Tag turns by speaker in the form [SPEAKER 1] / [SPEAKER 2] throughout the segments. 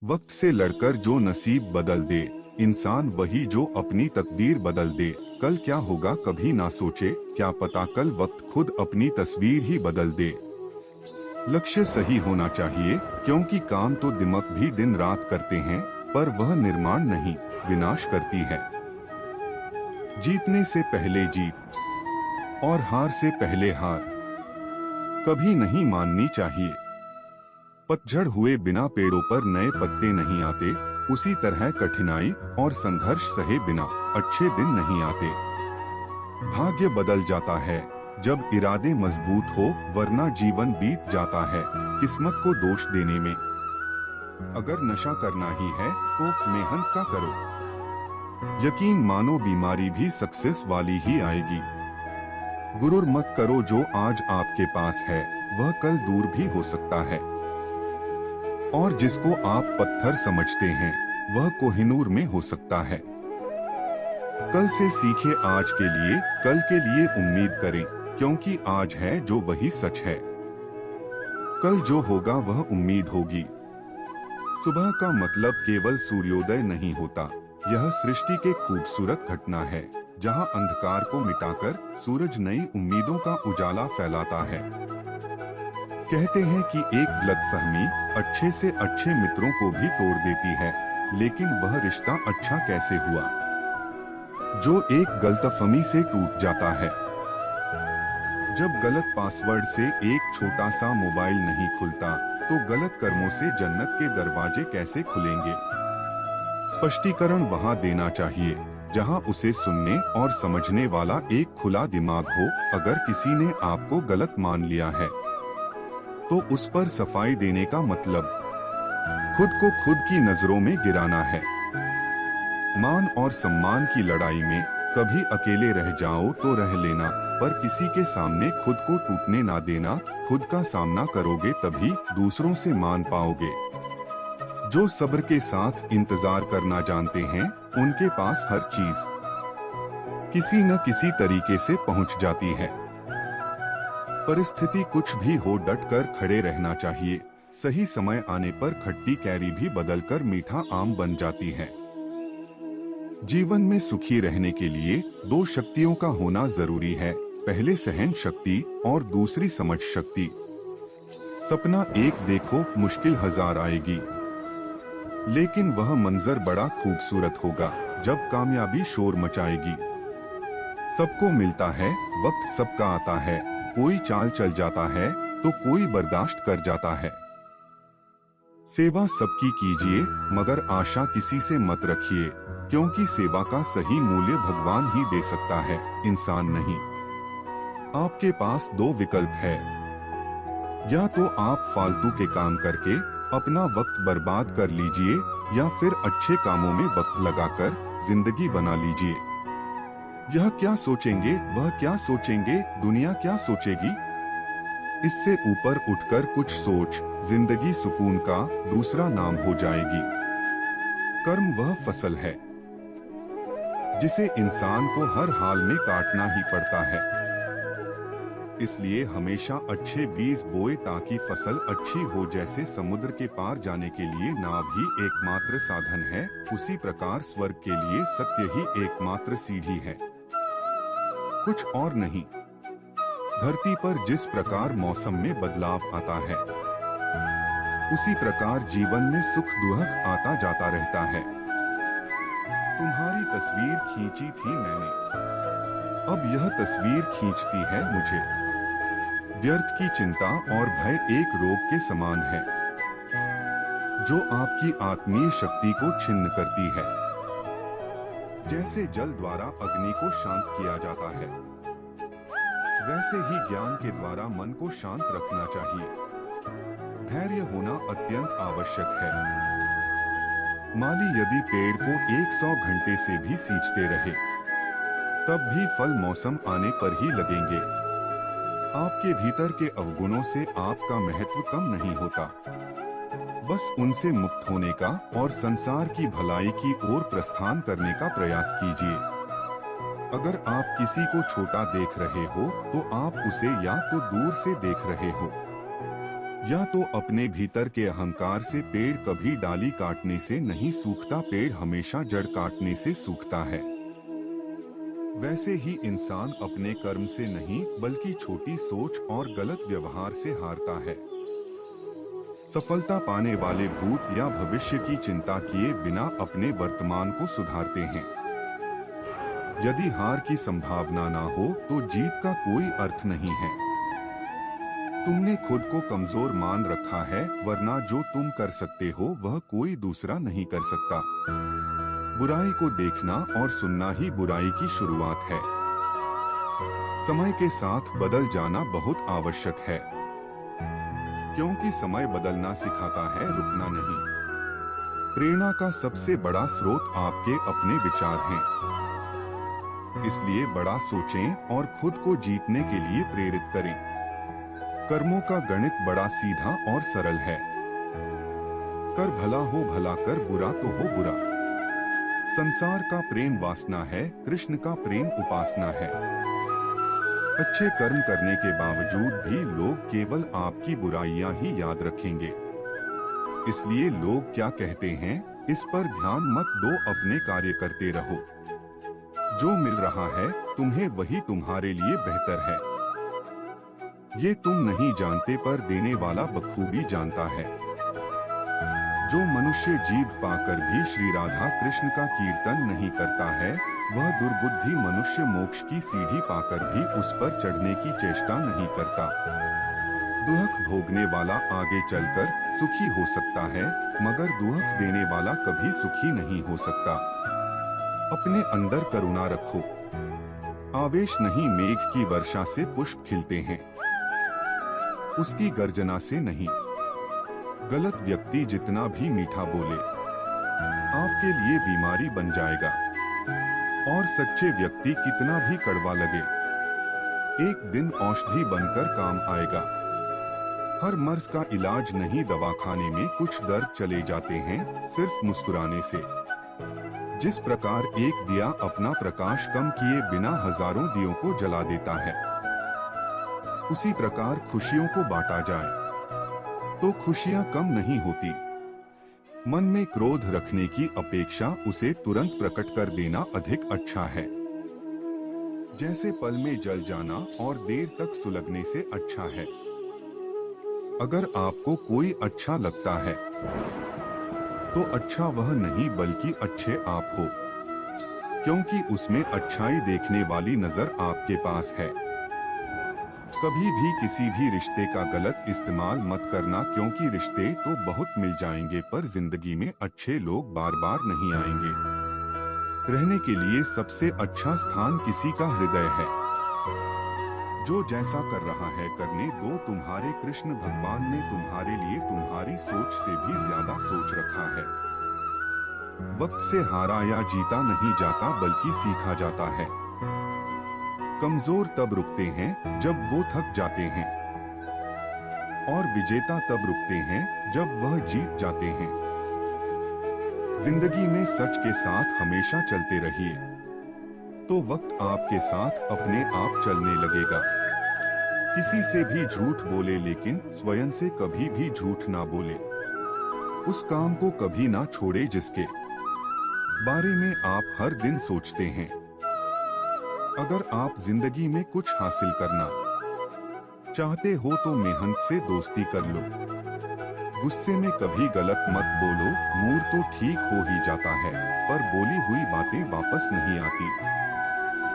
[SPEAKER 1] वक्त से लड़कर जो नसीब बदल दे, इंसान वही जो अपनी तकदीर बदल दे। कल क्या होगा कभी ना सोचे, क्या पता कल वक्त खुद अपनी तस्वीर ही बदल दे। लक्ष्य सही होना चाहिए, क्योंकि काम तो दिमाग भी दिन रात करते हैं, पर वह निर्माण नहीं, विनाश करती है। जीतने से पहले जीत और हार से पहले हार कभी नहीं माननी चाहिए। पतझड़ हुए बिना पेड़ों पर नए पत्ते नहीं आते, उसी तरह कठिनाई और संघर्ष सहे बिना अच्छे दिन नहीं आते। भाग्य बदल जाता है जब इरादे मजबूत हो, वरना जीवन बीत जाता है किस्मत को दोष देने में। अगर नशा करना ही है तो मेहनत का करो, यकीन मानो बीमारी भी सक्सेस वाली ही आएगी। गुरूर मत करो, जो आज आपके पास है वह कल दूर भी हो सकता है, और जिसको आप पत्थर समझते हैं वह कोहिनूर में हो सकता है। कल से सीखे आज के लिए, कल के लिए उम्मीद करें, क्योंकि आज है जो वही सच है। कल जो होगा वह उम्मीद होगी। सुबह का मतलब केवल सूर्योदय नहीं होता, यह सृष्टि के खूबसूरत घटना है, जहां अंधकार को मिटाकर सूरज नई उम्मीदों का उजाला फैलाता है। कहते हैं कि एक गलतफहमी अच्छे से अच्छे मित्रों को भी तोड़ देती है, लेकिन वह रिश्ता अच्छा कैसे हुआ जो एक गलतफहमी से टूट जाता है। जब गलत पासवर्ड से एक छोटा सा मोबाइल नहीं खुलता, तो गलत कर्मों से जन्नत के दरवाजे कैसे खुलेंगे। स्पष्टीकरण वहां देना चाहिए जहां उसे सुनने और समझने वाला एक खुला दिमाग हो। अगर किसी ने आपको गलत मान लिया है, तो उस पर सफाई देने का मतलब खुद को खुद की नजरों में गिराना है। मान और सम्मान की लड़ाई में कभी अकेले रह जाओ तो रह लेना, पर किसी के सामने खुद को टूटने ना देना। खुद का सामना करोगे तभी दूसरों से मान पाओगे। जो सब्र के साथ इंतजार करना जानते हैं, उनके पास हर चीज किसी न किसी तरीके से पहुंच जाती है। परिस्थिति कुछ भी हो, डट कर खड़े रहना चाहिए। सही समय आने पर खट्टी कैरी भी बदलकर मीठा आम बन जाती है। जीवन में सुखी रहने के लिए दो शक्तियों का होना जरूरी है, पहले सहन शक्ति और दूसरी समझ शक्ति। सपना एक देखो, मुश्किल हजार आएगी, लेकिन वह मंजर बड़ा खूबसूरत होगा जब कामयाबी शोर मचाएगी। सबको मिलता है, वक्त सबका आता है, कोई चाल चल जाता है तो कोई बर्दाश्त कर जाता है। सेवा सबकी कीजिए, मगर आशा किसी से मत रखिए, क्योंकि सेवा का सही मूल्य भगवान ही दे सकता है, इंसान नहीं। आपके पास दो विकल्प है, या तो आप फालतू के काम करके अपना वक्त बर्बाद कर लीजिए, या फिर अच्छे कामों में वक्त लगाकर जिंदगी बना लीजिए। यह क्या सोचेंगे, वह क्या सोचेंगे, दुनिया क्या सोचेगी, इससे ऊपर उठकर कुछ सोच, जिंदगी सुकून का दूसरा नाम हो जाएगी। कर्म वह फसल है जिसे इंसान को हर हाल में काटना ही पड़ता है। इसलिए हमेशा अच्छे बीज बोए ताकि फसल अच्छी हो। जैसे समुद्र के पार जाने के लिए नाव ही एकमात्र साधन है, उसी प्रकार स्वर्ग के लिए सत्य ही एकमात्र सीढ़ी है, कुछ और नहीं। धरती पर जिस प्रकार मौसम में बदलाव आता है, उसी प्रकार जीवन में सुख दुख आता जाता रहता है। तुम्हारी तस्वीर खींची थी मैंने, अब यह तस्वीर खींचती है मुझे। व्यर्थ की चिंता और भय एक रोग के समान है, जो आपकी आत्मीय शक्ति को छिन्न करती है। जैसे जल द्वारा अग्नि को शांत किया जाता है, वैसे ही ज्ञान के द्वारा मन को शांत रखना चाहिए। धैर्य होना अत्यंत आवश्यक है। माली यदि पेड़ को 100 घंटे से भी सींचते रहे, तब भी फल मौसम आने पर ही लगेंगे। आपके भीतर के अवगुणों से आपका महत्व कम नहीं होता, बस उनसे मुक्त होने का और संसार की भलाई की ओर प्रस्थान करने का प्रयास कीजिए। अगर आप किसी को छोटा देख रहे हो, तो आप उसे या तो दूर से देख रहे हो, या तो अपने भीतर के अहंकार से पेड़ कभी डाली काटने से नहीं सूखता, पेड़ हमेशा जड़ काटने से सूखता है। वैसे ही इंसान अपने कर्म से नहीं बल्कि छोटी सोच और गलत व्यवहार से हारता है। सफलता पाने वाले भूत या भविष्य की चिंता किए बिना अपने वर्तमान को सुधारते हैं। यदि हार की संभावना ना हो तो जीत का कोई अर्थ नहीं है। तुमने खुद को कमजोर मान रखा है, वरना जो तुम कर सकते हो वह कोई दूसरा नहीं कर सकता। बुराई को देखना और सुनना ही बुराई की शुरुआत है। समय के साथ बदल जाना बहुत आवश्यक है, क्योंकि समय बदलना सिखाता है, रुकना नहीं। प्रेरणा का सबसे बड़ा स्रोत आपके अपने विचार हैं। इसलिए बड़ा सोचें और खुद को जीतने के लिए प्रेरित करें। कर्मों का गणित बड़ा सीधा और सरल है। कर भला हो भला कर, बुरा तो हो बुरा। संसार का प्रेम वासना है, कृष्ण का प्रेम उपासना है। अच्छे कर्म करने के बावजूद भी लोग केवल आपकी बुराइयां ही याद रखेंगे। इसलिए लोग क्या कहते हैं इस पर ध्यान मत दो, अपने कार्य करते रहो। जो मिल रहा है तुम्हें वही तुम्हारे लिए बेहतर है। ये तुम नहीं जानते पर देने वाला बखूबी जानता है। जो मनुष्य जीभ पाकर भी श्री राधा कृष्ण का कीर्तन नहीं करता है, वह दुर्बुद्धि मनुष्य मोक्ष की सीढ़ी पाकर भी उस पर चढ़ने की चेष्टा नहीं करता। दुख भोगने वाला आगे चलकर सुखी हो सकता है, मगर दुख देने वाला कभी सुखी नहीं हो सकता। अपने अंदर करुणा रखो। आवेश नहीं, मेघ की वर्षा से पुष्प खिलते हैं, उसकी गर्जना से नहीं। गलत व्यक्ति जितना भी मीठा बोले आपके लिए बीमारी बन जाएगा, और सच्चे व्यक्ति कितना भी कड़वा लगे एक दिन औषधि बनकर काम आएगा। हर मर्ज का इलाज नहीं, दवाखाने में कुछ दर्द चले जाते हैं सिर्फ मुस्कुराने से। जिस प्रकार एक दिया अपना प्रकाश कम किए बिना हजारों दियों को जला देता है, उसी प्रकार खुशियों को बांटा जाए तो खुशियां कम नहीं होती। मन में क्रोध रखने की अपेक्षा उसे तुरंत प्रकट कर देना अधिक अच्छा है। जैसे पल में जल जाना और देर तक सुलगने से अच्छा है। अगर आपको कोई अच्छा लगता है तो अच्छा वह नहीं बल्कि अच्छे आप हो, क्योंकि उसमें अच्छाई देखने वाली नजर आपके पास है। कभी भी किसी भी रिश्ते का गलत इस्तेमाल मत करना, क्योंकि रिश्ते तो बहुत मिल जाएंगे पर जिंदगी में अच्छे लोग बार बार नहीं आएंगे। रहने के लिए सबसे अच्छा स्थान किसी का हृदय है। जो जैसा कर रहा है करने दो, तुम्हारे कृष्ण भगवान ने तुम्हारे लिए तुम्हारी सोच से भी ज्यादा सोच रखा है। वक्त से हारा या जीता नहीं जाता बल्कि सीखा जाता है। कमजोर तब रुकते हैं जब वो थक जाते हैं, और विजेता तब रुकते हैं जब वह जीत जाते हैं। जिंदगी में सच के साथ हमेशा चलते रहिए, तो वक्त आपके साथ अपने आप चलने लगेगा। किसी से भी झूठ बोले लेकिन स्वयं से कभी भी झूठ ना बोले। उस काम को कभी ना छोड़े जिसके बारे में आप हर दिन सोचते हैं। अगर आप जिंदगी में कुछ हासिल करना चाहते हो तो मेहनत से दोस्ती कर लो। गुस्से में कभी गलत मत बोलो, मूड तो ठीक हो ही जाता है पर बोली हुई बातें वापस नहीं आती।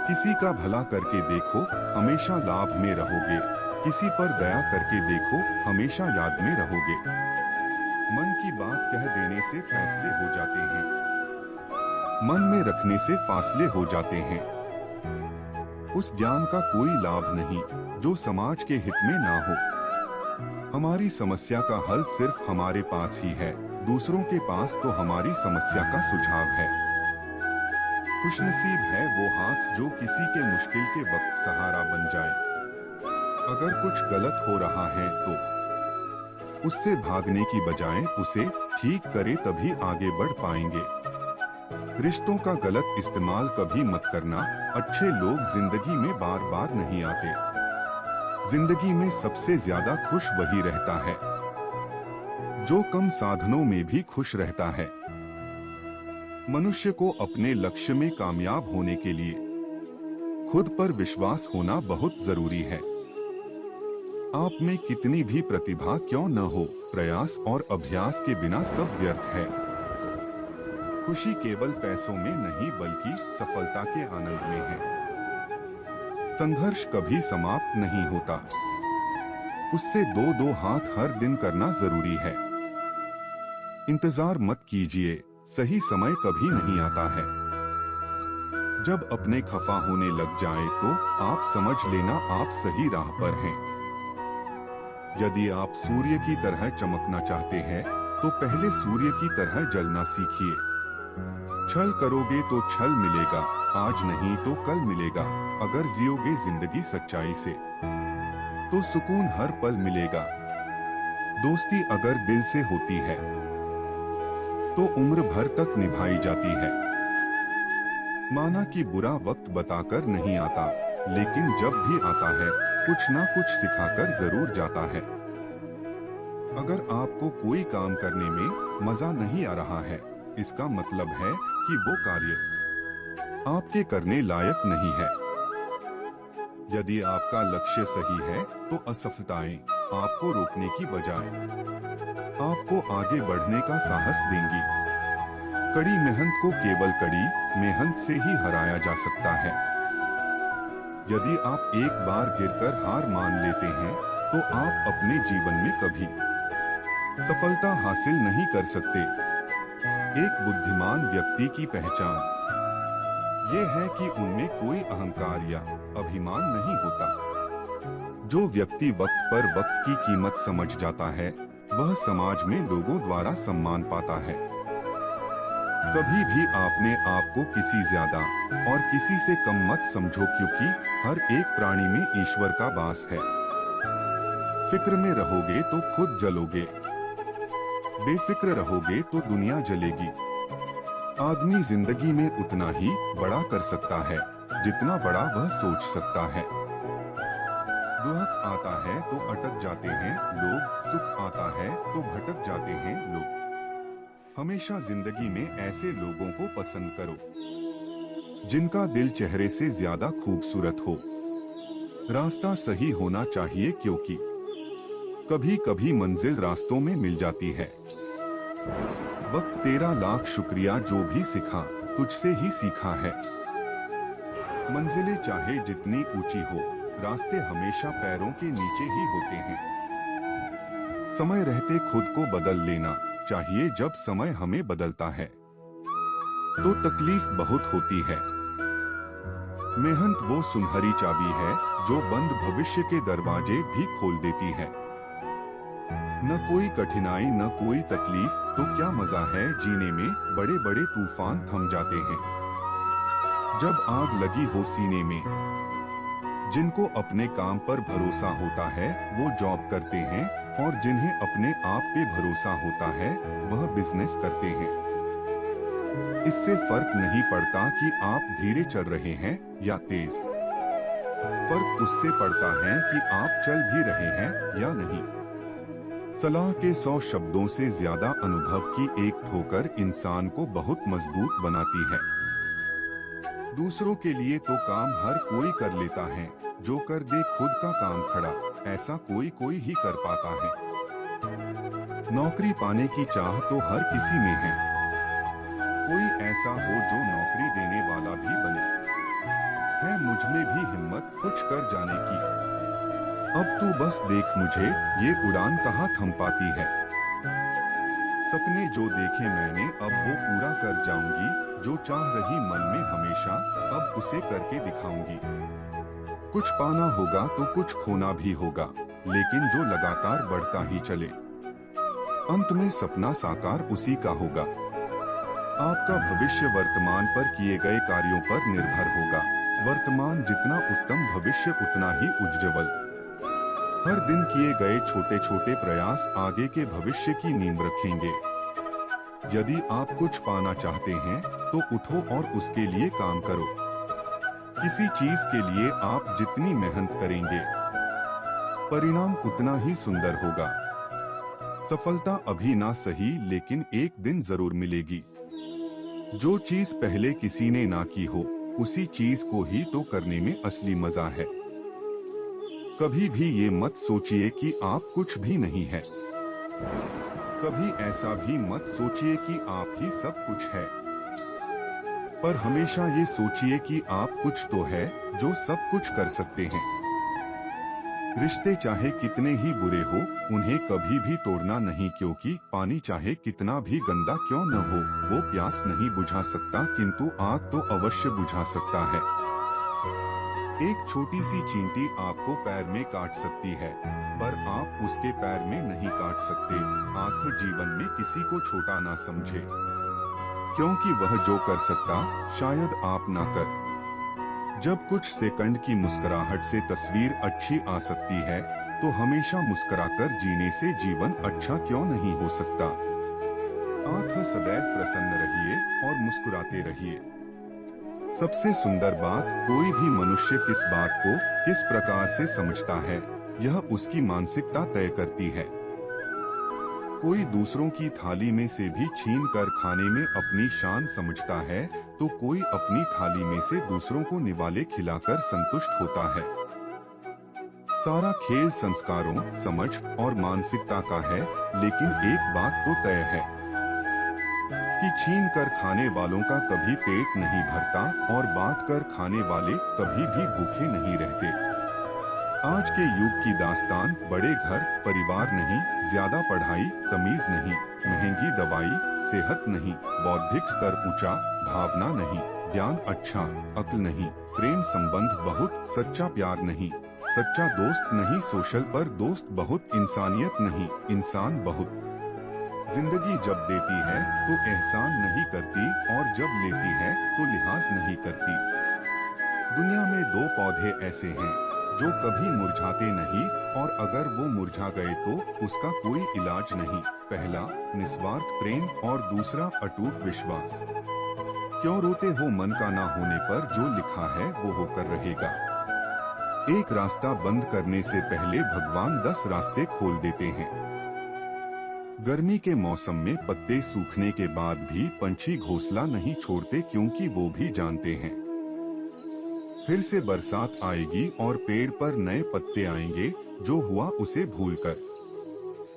[SPEAKER 1] किसी का भला करके देखो, हमेशा लाभ में रहोगे। किसी पर दया करके देखो, हमेशा याद में रहोगे। मन की बात कह देने से फैसले हो जाते हैं, मन में रखने से फासले हो जाते हैं। उस ज्ञान का कोई लाभ नहीं जो समाज के हित में ना हो। हमारी समस्या का हल सिर्फ हमारे पास ही है, दूसरों के पास तो हमारी समस्या का सुझाव है। खुशनसीब है वो हाथ जो किसी के मुश्किल के वक्त सहारा बन जाए। अगर कुछ गलत हो रहा है तो उससे भागने की बजाय उसे ठीक करे, तभी आगे बढ़ पाएंगे। रिश्तों का गलत इस्तेमाल कभी मत करना। अच्छे लोग जिंदगी में बार बार नहीं आते। जिंदगी में सबसे ज्यादा खुश वही रहता है जो कम साधनों में भी खुश रहता है। मनुष्य को अपने लक्ष्य में कामयाब होने के लिए खुद पर विश्वास होना बहुत जरूरी है। आप में कितनी भी प्रतिभा क्यों न हो, प्रयास और अभ्यास के बिना सब व्यर्थ है। खुशी केवल पैसों में नहीं बल्कि सफलता के आनंद में है। संघर्ष कभी समाप्त नहीं होता, उससे दो हाथ हर दिन करना जरूरी है। इंतजार मत कीजिए, सही समय कभी नहीं आता है। जब अपने खफा होने लग जाए तो आप समझ लेना आप सही राह पर हैं। यदि आप सूर्य की तरह चमकना चाहते हैं तो पहले सूर्य की तरह जलना सीखिए। छल करोगे तो छल मिलेगा, आज नहीं तो कल मिलेगा। अगर जियोगे जिंदगी सच्चाई से तो सुकून हर पल मिलेगा। दोस्ती अगर दिल से होती है तो उम्र भर तक निभाई जाती है। माना कि बुरा वक्त बताकर नहीं आता, लेकिन जब भी आता है कुछ ना कुछ सिखाकर जरूर जाता है। अगर आपको कोई काम करने में मजा नहीं आ रहा है, इसका मतलब है कि वो कार्य आपके करने लायक नहीं है। यदि आपका लक्ष्य सही है तो असफलताएं आपको रोकने की बजाय आपको आगे बढ़ने का साहस देंगी। कड़ी मेहनत को केवल कड़ी मेहनत से ही हराया जा सकता है। यदि आप एक बार गिरकर हार मान लेते हैं तो आप अपने जीवन में कभी सफलता हासिल नहीं कर सकते। एक बुद्धिमान व्यक्ति की पहचान ये है कि उनमें कोई अहंकार या अभिमान नहीं होता। जो व्यक्ति वक्त पर वक्त की कीमत समझ जाता है वह समाज में लोगों द्वारा सम्मान पाता है। कभी भी आपने आप को किसी ज्यादा और किसी से कम मत समझो, क्योंकि हर एक प्राणी में ईश्वर का वास है। फिक्र में रहोगे तो खुद जलोगे, बेफिक्र रहोगे तो दुनिया जलेगी। आदमी जिंदगी में उतना ही बड़ा कर सकता है जितना बड़ा वह सोच सकता है। दुख आता है तो अटक जाते हैं लोग, सुख आता है तो भटक जाते हैं लोग। हमेशा जिंदगी में ऐसे लोगों को पसंद करो जिनका दिल चेहरे से ज्यादा खूबसूरत हो। रास्ता सही होना चाहिए, क्योंकि कभी कभी मंजिल रास्तों में मिल जाती है। वक्त तेरा लाख शुक्रिया, जो भी सिखा तुझसे ही सीखा है। मंजिलें चाहे जितनी ऊंची हो, रास्ते हमेशा पैरों के नीचे ही होते हैं। समय रहते खुद को बदल लेना चाहिए, जब समय हमें बदलता है तो तकलीफ बहुत होती है। मेहनत वो सुनहरी चाबी है जो बंद भविष्य के दरवाजे भी खोल देती है। न कोई कठिनाई न कोई तकलीफ तो क्या मजा है जीने में, बड़े बड़े तूफान थम जाते हैं जब आग लगी हो सीने में। जिनको अपने काम पर भरोसा होता है वो जॉब करते हैं, और जिन्हें अपने आप पे भरोसा होता है वह बिजनेस करते हैं। इससे फर्क नहीं पड़ता कि आप धीरे चल रहे हैं या तेज, फर्क उससे पड़ता है कि आप चल भी रहे हैं या नहीं। सलाह के 100 शब्दों से ज्यादा अनुभव की एक ठोकर इंसान को बहुत मजबूत बनाती है। दूसरों के लिए तो काम हर कोई कर लेता है, जो कर दे खुद का काम खड़ा ऐसा कोई ही कर पाता है। नौकरी पाने की चाह तो हर किसी में है, कोई ऐसा हो जो नौकरी देने वाला भी बने। है मुझ में भी हिम्मत कुछ कर जाने की, अब तू बस देख मुझे ये उड़ान कहाँ थम पाती है। सपने जो देखे मैंने अब वो पूरा कर जाऊंगी, जो चाह रही मन में हमेशा अब उसे करके दिखाऊंगी। कुछ पाना होगा तो कुछ खोना भी होगा, लेकिन जो लगातार बढ़ता ही चले अंत में सपना साकार उसी का होगा। आपका भविष्य वर्तमान पर किए गए कार्यों पर निर्भर होगा। वर्तमान जितना उत्तम, भविष्य उतना ही उज्ज्वल। हर दिन किए गए छोटे छोटे प्रयास आगे के भविष्य की नींव रखेंगे। यदि आप कुछ पाना चाहते हैं तो उठो और उसके लिए काम करो। किसी चीज के लिए आप जितनी मेहनत करेंगे परिणाम उतना ही सुंदर होगा। सफलता अभी ना सही लेकिन एक दिन जरूर मिलेगी। जो चीज पहले किसी ने ना की हो, उसी चीज को ही तो करने में असली मजा है। कभी भी ये मत सोचिए कि आप कुछ भी नहीं है। कभी ऐसा भी मत सोचिए कि आप ही सब कुछ है। पर हमेशा ये सोचिए कि आप कुछ तो है जो सब कुछ कर सकते हैं। रिश्ते चाहे कितने ही बुरे हो, उन्हें कभी भी तोड़ना नहीं, क्योंकि पानी चाहे कितना भी गंदा क्यों न हो, वो प्यास नहीं बुझा सकता, किंतु आग तो अवश्य बुझा सकता है। एक छोटी सी चींटी आपको पैर में काट सकती है, पर आप उसके पैर में नहीं काट सकते। आखिर जीवन में किसी को छोटा ना समझे, क्योंकि वह जो कर सकता शायद आप ना कर। जब कुछ सेकंड की मुस्कुराहट से तस्वीर अच्छी आ सकती है, तो हमेशा मुस्कुराकर जीने से जीवन अच्छा क्यों नहीं हो सकता। आप सदैव प्रसन्न रहिए और मुस्कुराते रहिए। सबसे सुंदर बात, कोई भी मनुष्य किस बात को किस प्रकार से समझता है, यह उसकी मानसिकता तय करती है। कोई दूसरों की थाली में से भी छीन कर खाने में अपनी शान समझता है, तो कोई अपनी थाली में से दूसरों को निवाले खिलाकर संतुष्ट होता है। सारा खेल संस्कारों, समझ और मानसिकता का है, लेकिन एक बात तो तय है कि छीन कर खाने वालों का कभी पेट नहीं भरता और बांट कर खाने वाले कभी भी भूखे नहीं रहते। आज के युग की दास्तान बड़े घर परिवार नहीं, ज्यादा पढ़ाई तमीज नहीं, महंगी दवाई सेहत नहीं, बौद्धिक स्तर ऊंचा भावना नहीं, ज्ञान अच्छा अक्ल नहीं, प्रेम संबंध बहुत सच्चा प्यार नहीं, सच्चा दोस्त नहीं, सोशल पर दोस्त बहुत, इंसानियत नहीं इंसान बहुत। जिंदगी जब देती है तो एहसान नहीं करती, और जब लेती है तो लिहाज नहीं करती। दुनिया में दो पौधे ऐसे हैं जो कभी मुरझाते नहीं, और अगर वो मुरझा गए तो उसका कोई इलाज नहीं। पहला निस्वार्थ प्रेम और दूसरा अटूट विश्वास। क्यों रोते हो मन का ना होने पर, जो लिखा है वो होकर रहेगा। एक रास्ता बंद करने से पहले भगवान 10 रास्ते खोल देते हैं। गर्मी के मौसम में पत्ते सूखने के बाद भी पंछी घोंसला नहीं छोड़ते, क्योंकि वो भी जानते हैं फिर से बरसात आएगी और पेड़ पर नए पत्ते आएंगे। जो हुआ उसे भूलकर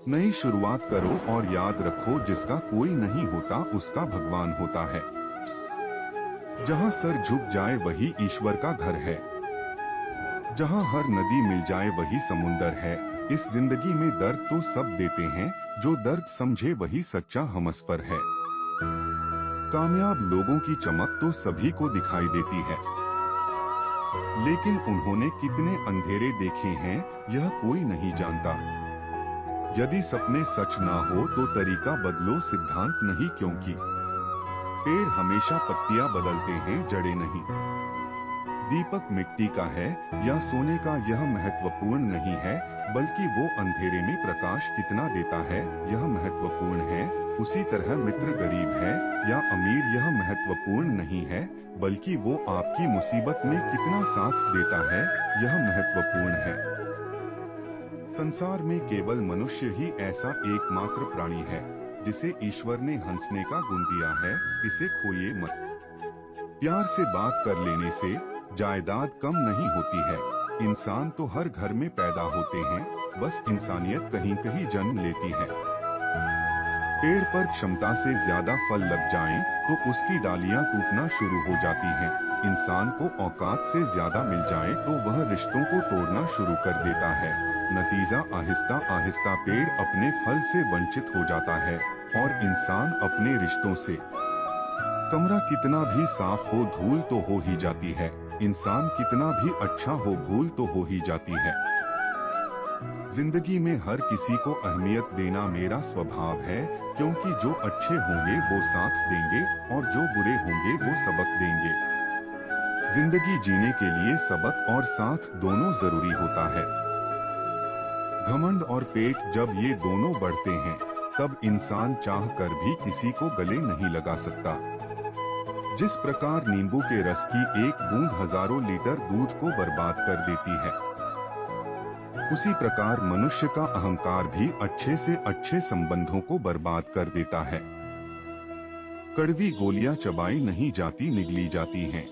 [SPEAKER 1] नई शुरुआत करो, और याद रखो जिसका कोई नहीं होता उसका भगवान होता है। जहाँ सर झुक जाए वही ईश्वर का घर है, जहाँ हर नदी मिल जाए वही समुंदर है। इस जिंदगी में दर्द तो सब देते हैं, जो दर्द समझे वही सच्चा हमसफर है। कामयाब लोगों की चमक तो सभी को दिखाई देती है, लेकिन उन्होंने कितने अंधेरे देखे हैं यह कोई नहीं जानता। यदि सपने सच ना हो तो तरीका बदलो, सिद्धांत नहीं, क्योंकि पेड़ हमेशा पत्तियां बदलते हैं, जड़ें नहीं। दीपक मिट्टी का है या सोने का यह महत्वपूर्ण नहीं है, बल्कि वो अंधेरे में प्रकाश कितना देता है यह महत्वपूर्ण है। उसी तरह मित्र गरीब है या अमीर यह महत्वपूर्ण नहीं है, बल्कि वो आपकी मुसीबत में कितना साथ देता है यह महत्वपूर्ण है। संसार में केवल मनुष्य ही ऐसा एकमात्र प्राणी है जिसे ईश्वर ने हंसने का गुण दिया है, इसे खोइए मत। प्यार से बात कर लेने से जायदाद कम नहीं होती है। इंसान तो हर घर में पैदा होते हैं, बस इंसानियत कहीं कहीं जन्म लेती है। पेड़ पर क्षमता से ज्यादा फल लग जाएं, तो उसकी डालियां टूटना शुरू हो जाती हैं। इंसान को औकात से ज्यादा मिल जाए तो वह रिश्तों को तोड़ना शुरू कर देता है। नतीजा आहिस्ता आहिस्ता पेड़ अपने फल से वंचित हो जाता है और इंसान अपने रिश्तों से। कमरा कितना भी साफ हो धूल तो हो ही जाती है, इंसान कितना भी अच्छा हो भूल तो हो ही जाती है। जिंदगी में हर किसी को अहमियत देना मेरा स्वभाव है, क्योंकि जो अच्छे होंगे वो साथ देंगे और जो बुरे होंगे वो सबक देंगे। जिंदगी जीने के लिए सबक और साथ दोनों जरूरी होता है। घमंड और पेट जब ये दोनों बढ़ते हैं, तब इंसान चाह कर भी किसी को गले नहीं लगा सकता। जिस प्रकार नींबू के रस की एक बूंद हजारों लीटर दूध को बर्बाद कर देती है, उसी प्रकार मनुष्य का अहंकार भी अच्छे से अच्छे संबंधों को बर्बाद कर देता है। कड़वी गोलियां चबाई नहीं जाती, निगली जाती हैं।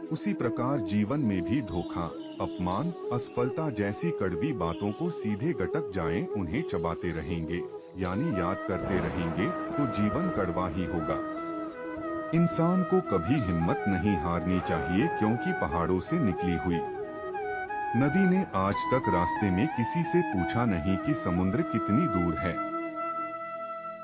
[SPEAKER 1] उसी प्रकार जीवन में भी धोखा, अपमान, असफलता जैसी कड़वी बातों को सीधे गटक जाएं, उन्हें चबाते रहेंगे यानी याद करते रहेंगे तो जीवन कड़वा ही होगा। इंसान को कभी हिम्मत नहीं हारनी चाहिए, क्योंकि पहाड़ों से निकली हुई नदी ने आज तक रास्ते में किसी से पूछा नहीं कि समुद्र कितनी दूर है।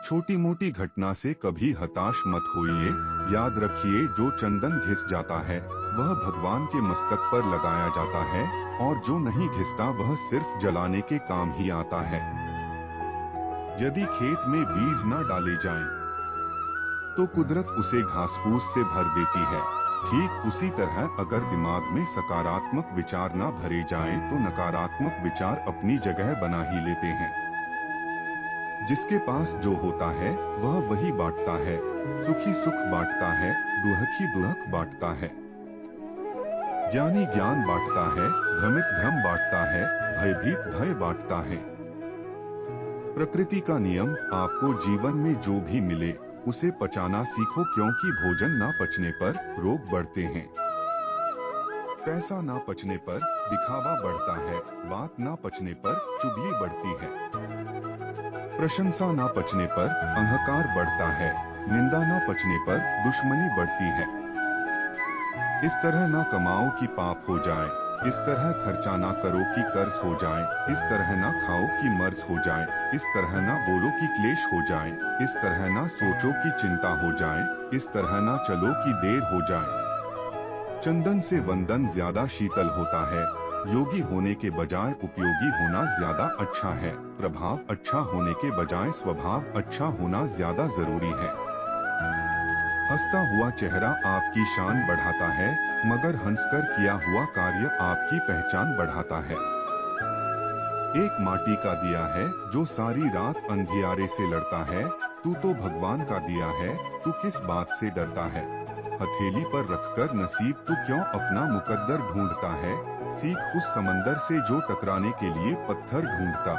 [SPEAKER 1] छोटी मोटी घटना से कभी हताश मत होइए। याद रखिए, जो चंदन घिस जाता है वह भगवान के मस्तक पर लगाया जाता है, और जो नहीं घिसता वह सिर्फ जलाने के काम ही आता है। यदि खेत में बीज न डाले जाएं, तो कुदरत उसे घास फूस से भर देती है। ठीक उसी तरह अगर दिमाग में सकारात्मक विचार न भरे जाएं, तो नकारात्मक विचार अपनी जगह बना ही लेते हैं। जिसके पास जो होता है वह वही बांटता है। सुखी सुख बांटता है, दुहखी दुहक बांटता है। ज्ञानी ज्ञान बांटता है, भ्रमित भ्रम बांटता है, भयभीत भय बांटता है। प्रकृति का नियम, आपको जीवन में जो भी मिले उसे पचाना सीखो, क्योंकि भोजन ना पचने पर रोग बढ़ते हैं। पैसा ना पचने पर दिखावा बढ़ता है, बात ना पचने पर चुगली बढ़ती है। प्रशंसा ना पचने पर अहंकार बढ़ता है, निंदा ना पचने पर दुश्मनी बढ़ती है। इस तरह ना कमाओ कि पाप हो जाए, इस तरह खर्चा ना करो कि कर्ज हो जाए, इस तरह ना खाओ कि मर्ज हो जाए, इस तरह ना बोलो कि क्लेश हो जाए, इस तरह ना सोचो कि चिंता हो जाए, इस तरह ना चलो कि देर हो जाए। चंदन से वंदन ज्यादा शीतल होता है। योगी होने के बजाय उपयोगी होना ज्यादा अच्छा है। प्रभाव अच्छा होने के बजाय स्वभाव अच्छा होना ज्यादा जरूरी है। हंसता हुआ चेहरा आपकी शान बढ़ाता है, मगर हंसकर किया हुआ कार्य आपकी पहचान बढ़ाता है। एक माटी का दिया है जो सारी रात अंधियारे से लड़ता है, तू तो भगवान का दिया है, तू किस बात से डरता है। हथेली पर रखकर नसीब तू क्यों अपना मुकद्दर ढूंढता है, सीख उस समंदर से जो टकराने के लिए पत्थर ढूंढता।